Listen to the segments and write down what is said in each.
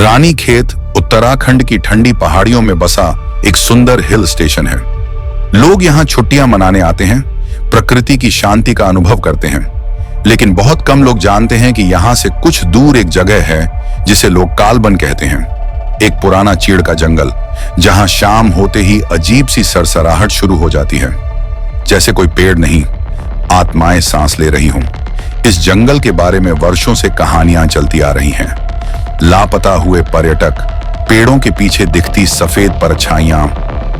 रानीखेत उत्तराखंड की ठंडी पहाड़ियों में बसा एक सुंदर हिल स्टेशन है। लोग यहाँ छुट्टियां मनाने आते हैं, प्रकृति की शांति का अनुभव करते हैं। लेकिन बहुत कम लोग जानते हैं कि यहाँ से कुछ दूर एक जगह है जिसे लोग कालबन कहते हैं। एक पुराना चीड़ का जंगल, जहां शाम होते ही अजीब सी सरसराहट शुरू हो जाती है, जैसे कोई पेड़ नहीं, आत्माएं सांस ले रही हों। इस जंगल के बारे में वर्षों से कहानियां चलती आ रही हैं। लापता हुए पर्यटक, पेड़ों के पीछे दिखती सफेद परछाइयां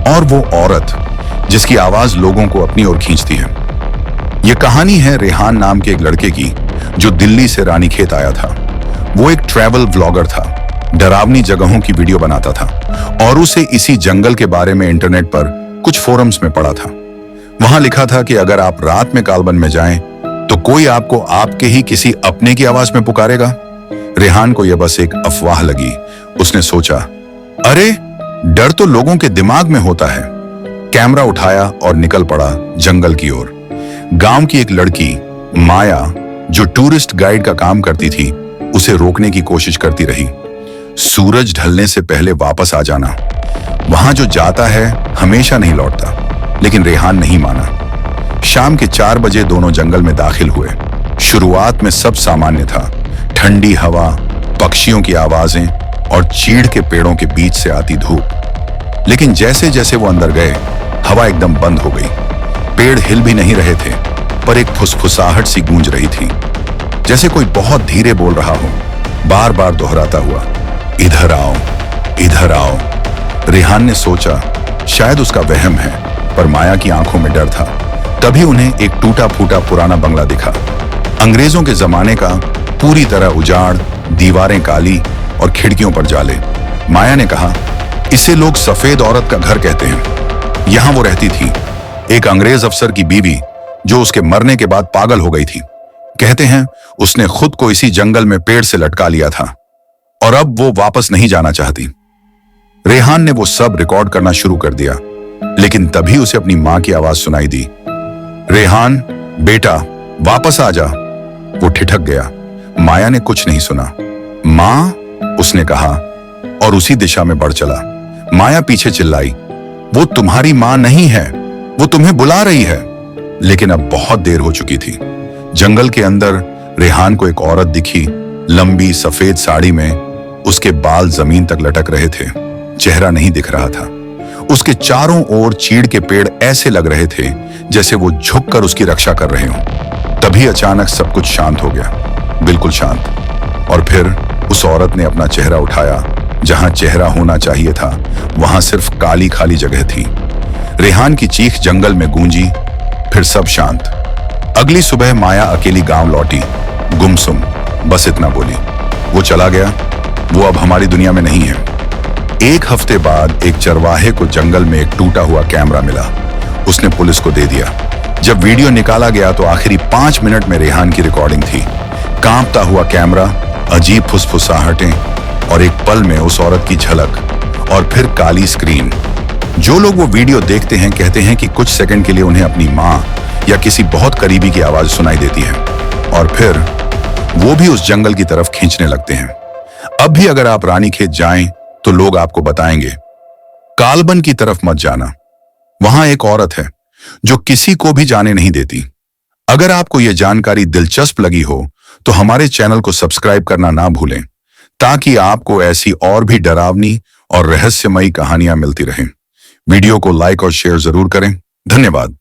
और वो औरत जिसकी आवाज लोगों को अपनी ओर खींचती है। ये कहानी है रेहान नाम के एक लड़के की, जो दिल्ली से रानीखेत आया था। वो एक ट्रैवल व्लॉगर था, डरावनी जगहों की वीडियो बनाता था और उसे इसी जंगल के बारे में इंटरनेट पर कुछ फोरम्स में पढ़ा था। वहां लिखा था कि अगर आप रात में कालबन में जाएं तो कोई आपको आपके ही किसी अपने की आवाज में पुकारेगा। रेहान को यह बस एक अफवाह लगी। उसने सोचा, अरे डर तो लोगों के दिमाग में होता है। कैमरा उठाया और निकल पड़ा जंगल की ओर। गांव की एक लड़की माया, जो टूरिस्ट गाइड का काम करती थी, उसे रोकने की कोशिश करती रही। सूरज ढलने से पहले वापस आ जाना, वहां जो जाता है हमेशा नहीं लौटता। लेकिन रेहान नहीं माना। शाम के 4 बजे दोनों जंगल में दाखिल हुए। शुरुआत में सब सामान्य था, ठंडी हवा, पक्षियों की आवाजें और चीड़ के पेड़ों के बीच से आती धूप। लेकिन जैसे जैसे वो अंदर गए, हवा एकदम बंद हो गई। पेड़ हिल भी नहीं रहे थे, पर एक फुसफुसाहट सी गूंज रही थी, जैसे कोई बहुत धीरे बोल रहा हो, बार बार दोहराता हुआ, इधर आओ, इधर आओ। रेहान ने सोचा शायद उसका वहम है, पर माया की आंखों में डर था। तभी उन्हें एक टूटा फूटा पुराना बंगला दिखा, अंग्रेजों के जमाने का, पूरी तरह उजाड़, दीवारें काली और खिड़कियों पर जाले। माया ने कहा, इसे लोग सफेद औरत का घर कहते हैं। यहां वो रहती थी, एक अंग्रेज अफसर की बीवी, जो उसके मरने के बाद पागल हो गई थी। कहते हैं उसने खुद को इसी जंगल में पेड़ से लटका लिया था और अब वो वापस नहीं जाना चाहती। रेहान ने वो सब रिकॉर्ड करना शुरू कर दिया, लेकिन तभी उसे अपनी मां की आवाज सुनाई दी, रेहान बेटा वापस आ जा। वो ठिठक गया। माया ने कुछ नहीं सुना। मां, उसने कहा और उसी दिशा में बढ़ चला। माया पीछे चिल्लाई, वो तुम्हारी मां नहीं है, वो तुम्हें बुला रही है। लेकिन अब बहुत देर हो चुकी थी। जंगल के अंदर रेहान को एक औरत दिखी, लंबी सफेद साड़ी में। उसके बाल जमीन तक लटक रहे थे, चेहरा नहीं दिख रहा था। उसके चारों ओर चीड़ के पेड़ ऐसे लग रहे थे जैसे वो झुककर उसकी रक्षा कर रहे हों। तभी अचानक सब कुछ शांत हो गया, बिल्कुल शांत। और फिर उस औरत ने अपना चेहरा उठाया। जहां चेहरा होना चाहिए था, वहां सिर्फ काली खाली जगह थी। रेहान की चीख जंगल में गूंजी, फिर सब शांत। अगली सुबह माया अकेली गांव लौटी, गुमसुम, बस इतना बोली, वो चला गया, वो अब हमारी दुनिया में नहीं है। 1 हफ्ते बाद एक चरवाहे को जंगल में एक टूटा हुआ कैमरा मिला। उसने पुलिस को दे दिया। जब वीडियो निकाला गया तो आखिरी 5 मिनट में रेहान की रिकॉर्डिंग थी। कांपता हुआ कैमरा, अजीब फुसफुसाहटें और एक पल में उस औरत की झलक, और फिर काली स्क्रीन। जो लोग वो वीडियो देखते हैं कहते हैं कि कुछ सेकंड के लिए उन्हें अपनी मां या किसी बहुत करीबी की आवाज सुनाई देती है, और फिर वो भी उस जंगल की तरफ खींचने लगते हैं। अब भी अगर आप रानीखेत जाएं तो लोग आपको बताएंगे, कालबन की तरफ मत जाना, वहां एक औरत है जो किसी को भी जाने नहीं देती। अगर आपको यह जानकारी दिलचस्प लगी हो तो हमारे चैनल को सब्सक्राइब करना ना भूलें, ताकि आपको ऐसी और भी डरावनी और रहस्यमयी कहानियां मिलती रहें। वीडियो को लाइक और शेयर जरूर करें। धन्यवाद।